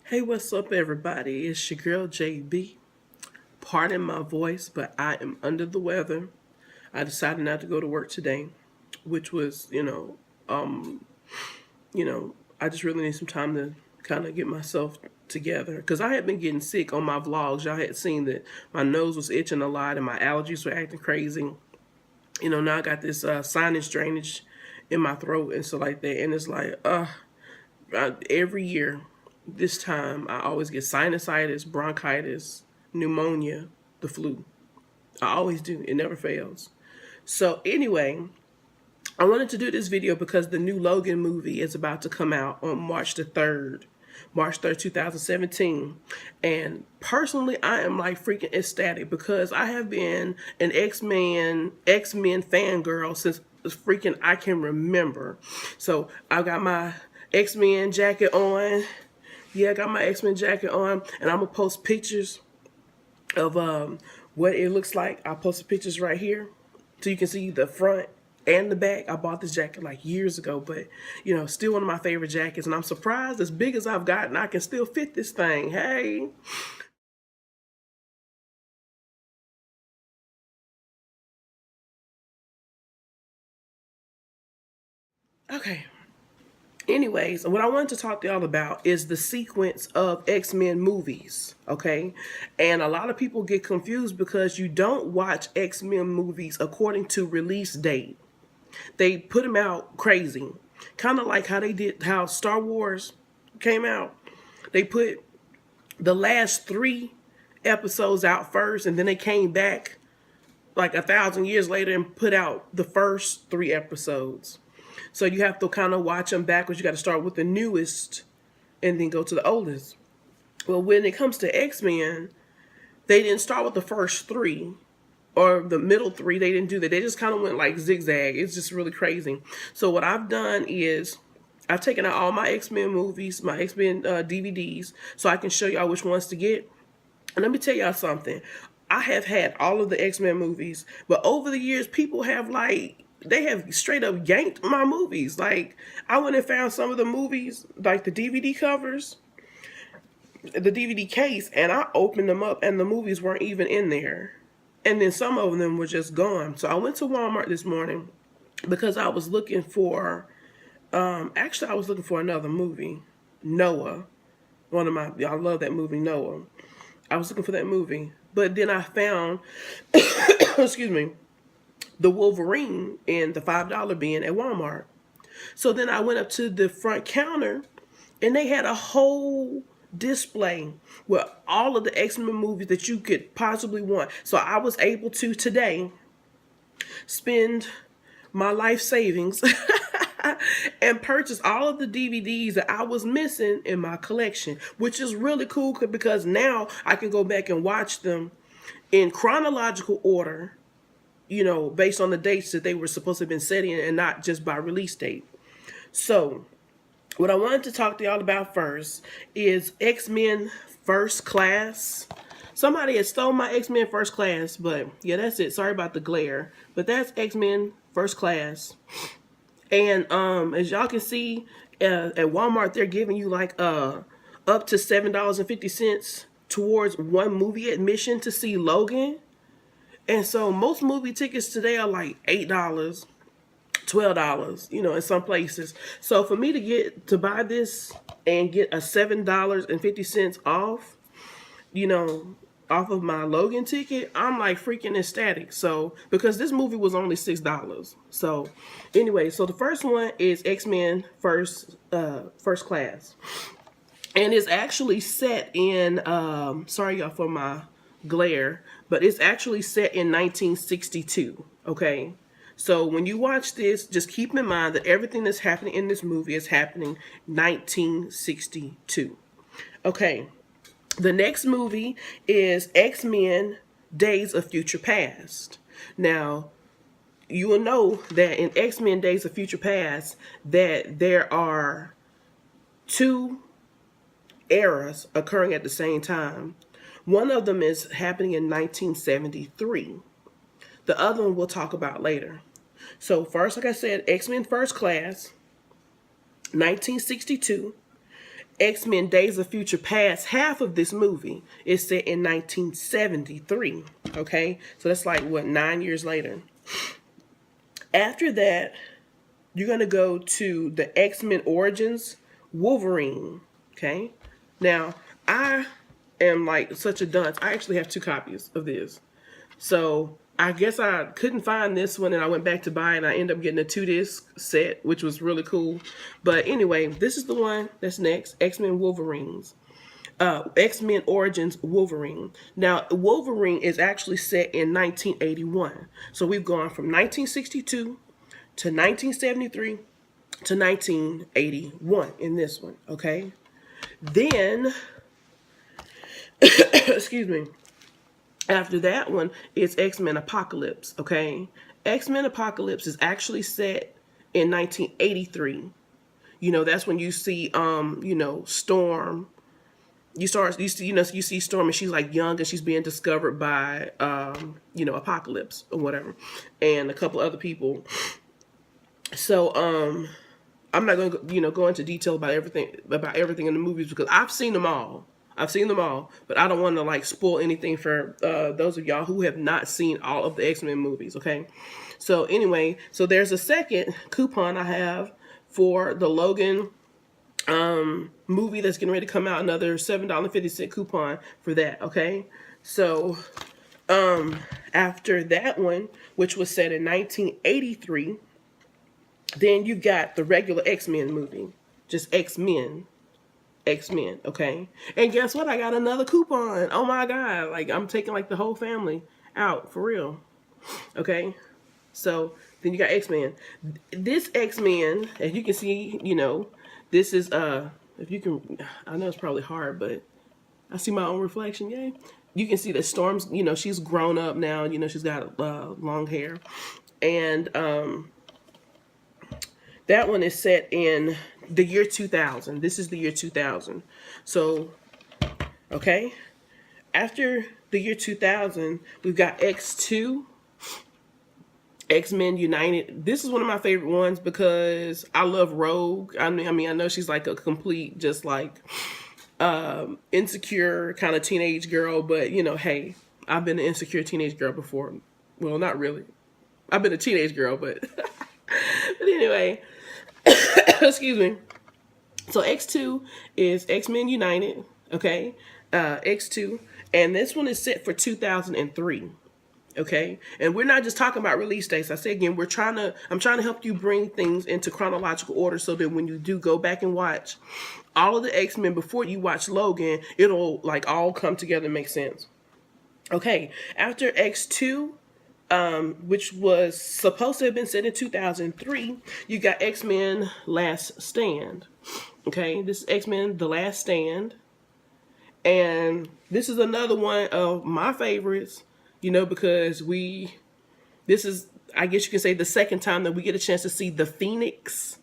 Hey, what's up, everybody? It's your girl JB. Pardon my voice, but I am under the weather. I decided not to go to work today, which was, I just really need some time to kind of get myself together because I had been getting sick on my vlogs. Y'all had seen that my nose was itching a lot and my allergies were acting crazy. Now I got this sinus drainage in my throat and stuff like that, and it's like, every year, this time, I always get sinusitis, bronchitis, pneumonia, the flu. I always do. It never fails. So anyway, I wanted to do this video because the new Logan movie is about to come out on March the 3rd. March 3rd, 2017. And personally, I am like freaking ecstatic because I have been an X-Men fangirl since freaking I can remember. So I got my X-Men jacket on. Yeah, I got my X-Men jacket on, and I'm gonna post pictures of what it looks like. I'll post the pictures right here so you can see the front and the back. I bought this jacket like years ago, but still one of my favorite jackets, and I'm surprised as big as I've gotten, I can still fit this thing. Hey. Okay. Anyways, what I wanted to talk to y'all about is the sequence of X-Men movies, okay? And a lot of people get confused because you don't watch X-Men movies according to release date. They put them out crazy. Kind of like how Star Wars came out. They put the last 3 episodes out first, and then they came back like 1,000 years later and put out the first 3 episodes. So you have to kind of watch them backwards. You got to start with the newest and then go to the oldest. Well, when it comes to X-Men, they didn't start with the first 3 or the middle 3. They didn't do that. They just kind of went like zigzag. It's just really crazy. So what I've done is I've taken out all my X-Men movies, my X-Men DVDs, so I can show y'all which ones to get. And let me tell y'all something. I have had all of the X-Men movies, but over the years, people have they have straight up yanked my movies. Like, I went and found some of the movies, like the DVD covers, the DVD case, and I opened them up, and the movies weren't even in there. And then some of them were just gone. So I went to Walmart this morning because I was looking for, actually, I was looking for another movie, Noah. I love that movie, Noah. I was looking for that movie. But then I found, excuse me, the Wolverine in the $5 bin at Walmart. So then I went up to the front counter and they had a whole display with all of the X-Men movies that you could possibly want. So I was able to today spend my life savings and purchase all of the DVDs that I was missing in my collection, which is really cool because now I can go back and watch them in chronological order, based on the dates that they were supposed to have been set in and not just by release date. So what I wanted to talk to y'all about first is X-Men First Class. Somebody had stole my X-Men First Class, but yeah, that's it. Sorry about the glare, but that's X-Men First Class. And as y'all can see, at Walmart, they're giving you like up to $7.50 towards one movie admission to see Logan. And so most movie tickets today are like $8, $12, in some places. So for me to buy this and get a $7.50 off, off of my Logan ticket, I'm like freaking ecstatic. So because this movie was only $6. So anyway, so the first one is X-Men First Class. And it's actually set in sorry y'all for my glare, but it's actually set in 1962, okay? So when you watch this, just keep in mind that everything that's happening in this movie is happening 1962. Okay, the next movie is X-Men Days of Future Past. Now, you will know that in X-Men Days of Future Past that there are 2 eras occurring at the same time. One of them is happening in 1973. The other one we'll talk about later. So first, like I said, X-Men First Class, 1962. X-Men Days of Future Past, half of this movie is set in 1973. Okay, so that's like what, 9 years later. After that, you're gonna go to the X-Men Origins Wolverine. Okay, now I am like such a dunce. I actually have 2 copies of this, so I guess I couldn't find this one, and I went back to buy it, and I ended up getting a 2-disc set, which was really cool. But anyway, this is the one that's next: X-Men Wolverines. X-Men Origins Wolverine. Now, Wolverine is actually set in 1981. So we've gone from 1962 to 1973 to 1981 in this one, okay? Then, excuse me, after that one, it's X-Men Apocalypse, okay? X-Men Apocalypse is actually set in 1983. You know, that's when you see, Storm. You see Storm, and she's like young, and she's being discovered by, Apocalypse or whatever, and a couple other people. So, I'm not going to, go into detail about everything in the movies, because I've seen them all. But I don't want to like spoil anything for those of y'all who have not seen all of the X-Men movies. Okay, so anyway, so there's a second coupon I have for the Logan movie that's getting ready to come out, another $7.50 coupon for that. Okay, so after that one, which was set in 1983, then you got the regular X-Men movie, just X-Men, okay? And guess what? I got another coupon. Oh my God, like I'm taking like the whole family out, for real. Okay, so then you got X-Men. This X-Men, as you can see, this is, if you can, I know it's probably hard, but I see my own reflection, yay. You can see that Storm's, she's grown up now, she's got long hair. And that one is set in the year 2000. This is the year 2000. So, okay. After the year 2000, we've got X2, X-Men United. This is one of my favorite ones because I love Rogue. I mean, I know she's like a complete, just like, insecure kind of teenage girl, but hey, I've been an insecure teenage girl before. Well, not really. I've been a teenage girl, but but anyway, excuse me. So X2 is X-Men United, okay? X2, and this one is set for 2003. Okay, and we're not just talking about release dates. I say again, I'm trying to help you bring things into chronological order, so that when you do go back and watch all of the X-Men before you watch Logan, it'll like all come together and make sense. Okay, after X2, which was supposed to have been set in 2003, you got X-Men Last Stand. Okay, this is X-Men The Last Stand, and this is another one of my favorites. Because this is, I guess you can say, the second time that we get a chance to see the Phoenix.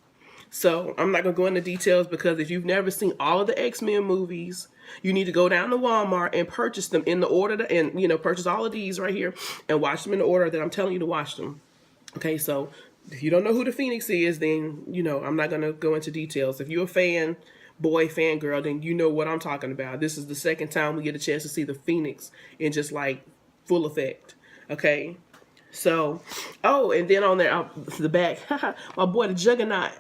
So I'm not going to go into details, because if you've never seen all of the X-Men movies, you need to go down to Walmart and purchase them in the order purchase all of these right here and watch them in the order that I'm telling you to watch them. Okay, so if you don't know who the Phoenix is, then, I'm not going to go into details. If you're a fangirl, then you know what I'm talking about. This is the second time we get a chance to see the Phoenix in just like full effect. Okay, so and then on there, the back, my boy the Juggernaut.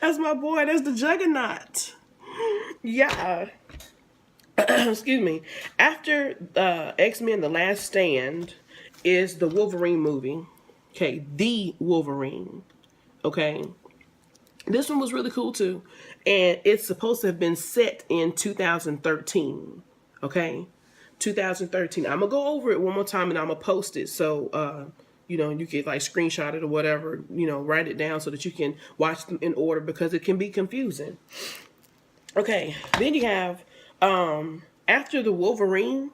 That's my boy. That's the Juggernaut. Yeah. Excuse me. After X-Men The Last Stand is the Wolverine movie. Okay, the Wolverine. Okay, this one was really cool too, and it's supposed to have been set in 2013. Okay, 2013. I'm gonna go over it one more time, and I'm gonna post it, so you can like screenshot it or whatever, write it down so that you can watch them in order, because it can be confusing. Okay, then you have after the Wolverine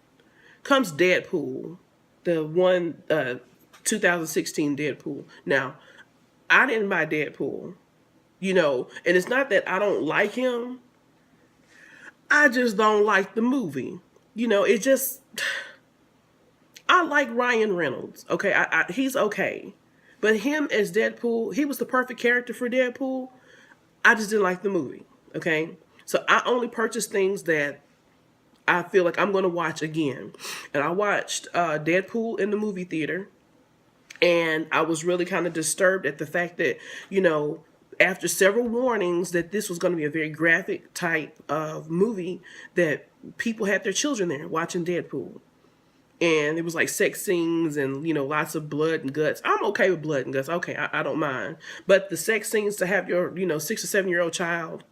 comes Deadpool, the one 2016 Deadpool. Now, I didn't buy Deadpool, and it's not that I don't like him. I just don't like the movie. It just, I like Ryan Reynolds. Okay, he's okay. But him as Deadpool, he was the perfect character for Deadpool. I just didn't like the movie. Okay. So I only purchase things that I feel like I'm going to watch again. And I watched Deadpool in the movie theater. And I was really kind of disturbed at the fact that, after several warnings that this was going to be a very graphic type of movie, that people had their children there watching Deadpool. And it was like sex scenes and, lots of blood and guts. I'm okay with blood and guts. Okay, I don't mind. But the sex scenes, to have your, 6 or 7-year-old child,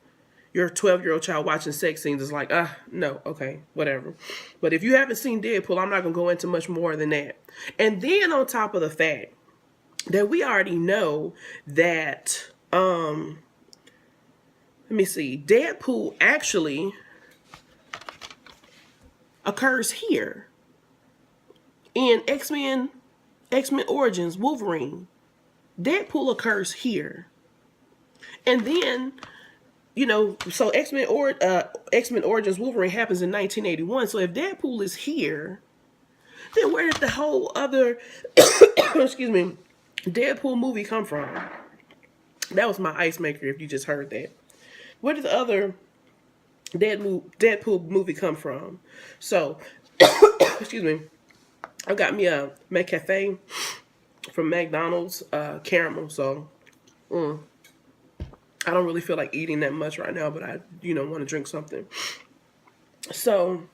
your 12-year-old child watching sex scenes is like, no, okay, whatever. But if you haven't seen Deadpool, I'm not going to go into much more than that. And then on top of the fact that we already know that, let me see, Deadpool actually occurs here in X-Men Origins Wolverine. Deadpool occurs here. And then, so X-Men Origins Wolverine happens in 1981. So if Deadpool is here, then where did the whole other, excuse me, Deadpool movie come from? That was my ice maker, if you just heard that. Where did the other Deadpool movie come from? So, excuse me, I got me a McCafe from McDonald's caramel. So, I don't really feel like eating that much right now, but I, want to drink something. So,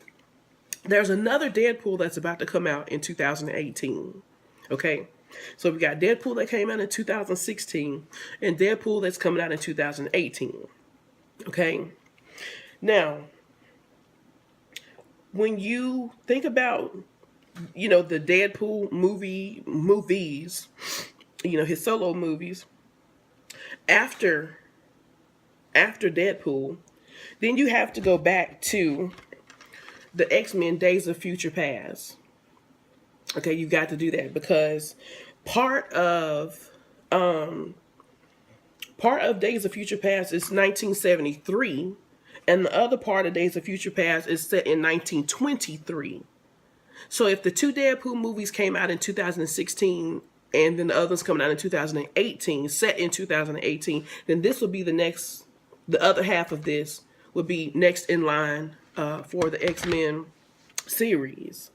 there's another Deadpool that's about to come out in 2018. Okay? So, we got Deadpool that came out in 2016 and Deadpool that's coming out in 2018. Okay? Now, when you think about, the Deadpool movies, his solo movies, after Deadpool, then you have to go back to the X-Men Days of Future Past. Okay, you've got to do that because part of Days of Future Past is 1973, and the other part of Days of Future Past is set in 1923. So if the two Deadpool movies came out in 2016 and then the others coming out in 2018, set in 2018, then this will be the other half of this would be next in line for the X-Men series.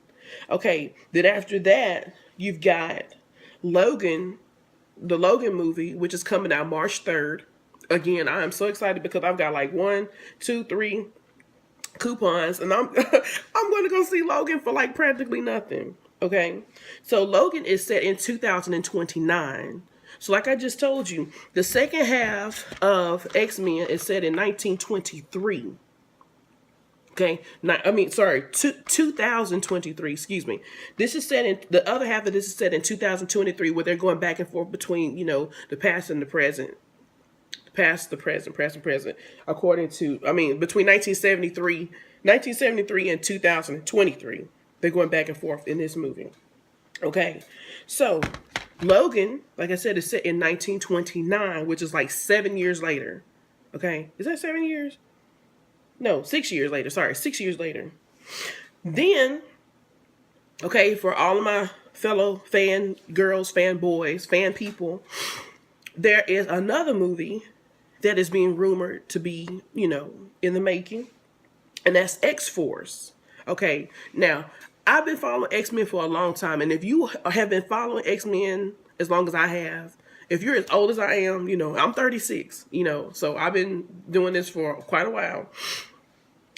Okay, then after that, you've got Logan, the Logan movie, which is coming out March 3rd. Again, I am so excited because I've got like 1, 2, 3 coupons, and I'm I'm going to go see Logan for like practically nothing. Okay, so Logan is set in 2029. So like I just told you, the second half of X-Men is set in 1923. Okay, 2023, excuse me. This is set in, the other half of this is set in 2023, where they're going back and forth between, the past and the present. Past, the present, according to, between 1973 and 2023. They're going back and forth in this movie. Okay, so Logan, like I said, is set in 1929, which is like 7 years later. Okay, is that 7 years? No, 6 years later. Sorry, 6 years later. Then, okay, for all of my fellow fan girls, fan boys, fan people, there is another movie that is being rumored to be, in the making, and that's X-Force. Okay, now, I've been following X-Men for a long time, and if you have been following X-Men as long as I have, if you're as old as I am, I'm 36, so I've been doing this for quite a while.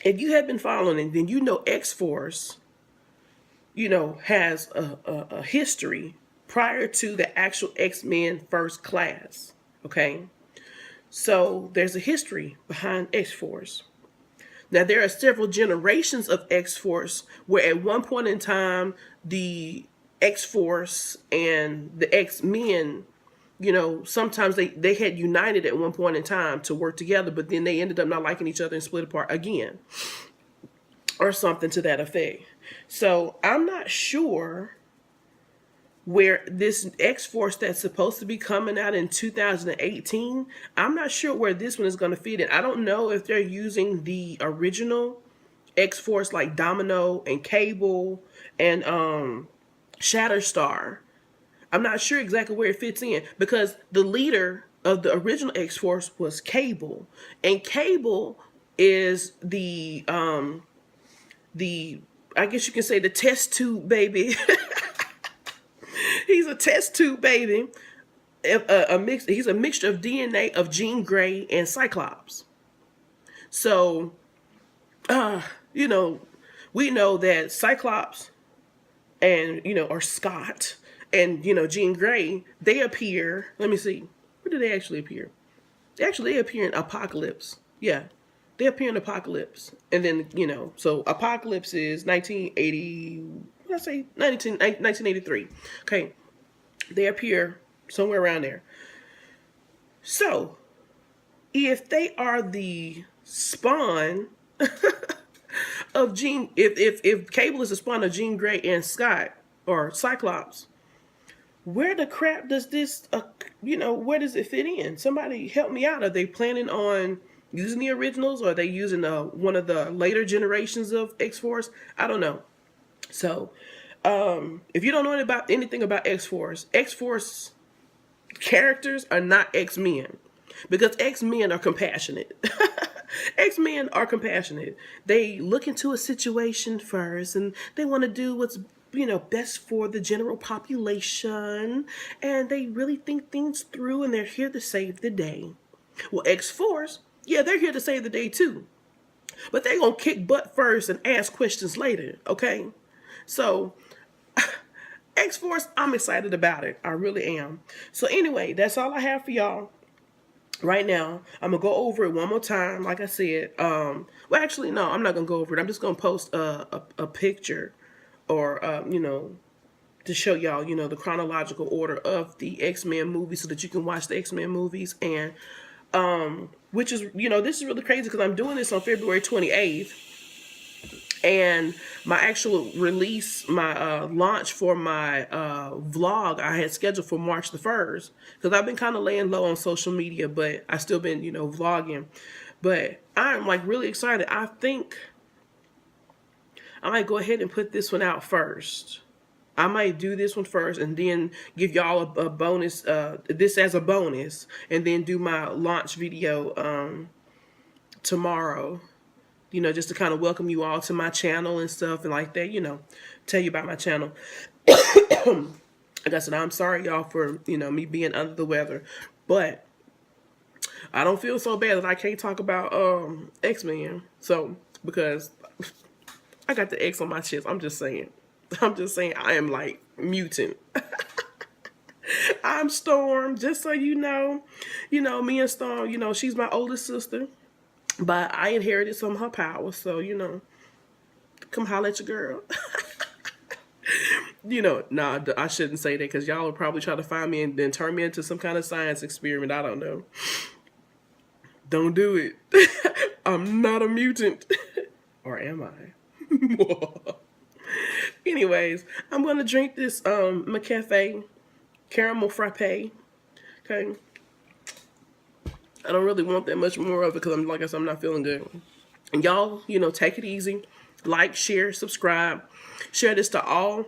If you have been following it, then X-Force, has a history prior to the actual X-Men first class, okay? So there's a history behind X-Force. Now, there are several generations of X-Force where at one point in time, the X-Force and the X-Men, sometimes they had united at one point in time to work together, but then they ended up not liking each other and split apart again, or something to that effect. So I'm not sure where this X-Force that's supposed to be coming out in 2018, I'm not sure where this one is going to fit in. I don't know if they're using the original X-Force like Domino and Cable and Shatterstar. I'm not sure exactly where it fits in because the leader of the original X-Force was Cable. And Cable is the I guess you can say the test tube baby. He's a test tube baby. He's a mixture of DNA of Jean Grey and Cyclops. So, you know, we know that Cyclops and, or Scott and, Jean Grey, they appear, let me see, where do they actually appear? They appear in Apocalypse. Yeah, they appear in Apocalypse. And then, so Apocalypse is 1980, what did I say? 1983. Okay, they appear somewhere around there. So, if they are the spawn of Jean, if Cable is the spawn of Jean Grey and Scott or Cyclops, where the crap does this, where does it fit in? Somebody help me out. Are they planning on using the originals, or are they using one of the later generations of X-Force? I don't know. So, if you don't know anything about X-Force characters are not X-Men, because X-Men are compassionate. X-Men are compassionate. They look into a situation first, and they want to do what's best for the general population, and they really think things through, and they're here to save the day. Well, X-Force, yeah, they're here to save the day too, but they're gonna kick butt first and ask questions later. Okay, so X-Force, I'm excited about it. I really am. So anyway, that's all I have for y'all right now. I'm gonna go over it one more time, like I said. Well, actually, no, I'm not gonna go over it. I'm just gonna post a picture, or to show y'all, the chronological order of the X-Men movies, so that you can watch the X-Men movies. And which is, this is really crazy, because I'm doing this on February 28th, and my actual release, my launch for my vlog, I had scheduled for March the 1st, because I've been kind of laying low on social media, but I still been, vlogging. But I'm like really excited. I think I might go ahead and put this one out first. I might do this one first, and then give y'all a bonus, this as a bonus, and then do my launch video tomorrow. Just to kind of welcome you all to my channel and stuff, and like that, tell you about my channel. Like I said, I'm sorry, y'all, for, me being under the weather, but I don't feel so bad that I can't talk about X-Men. So, because I got the X on my chest. I'm just saying I am like mutant. I'm Storm, just so you know. Me and Storm, she's my oldest sister, but I inherited some of her powers, so, come holler at your girl. Nah, I shouldn't say that, because y'all will probably try to find me and then turn me into some kind of science experiment. I don't know. Don't do it. I'm not a mutant. Or am I? Anyways, I'm going to drink this McCafe caramel frappe. Okay. I don't really want that much more of it, because like I said, I'm not feeling good. And y'all, take it easy. Like, share, subscribe. Share this to all.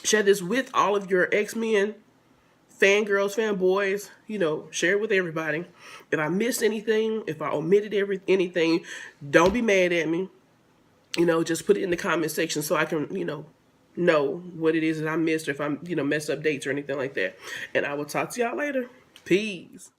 Share this with all of your X-Men fangirls, fanboys. Share it with everybody. If I missed anything, if I omitted anything, don't be mad at me. Just put it in the comment section, so I can, know what it is that I missed, or if I'm, messed up dates or anything like that. And I will talk to y'all later. Peace.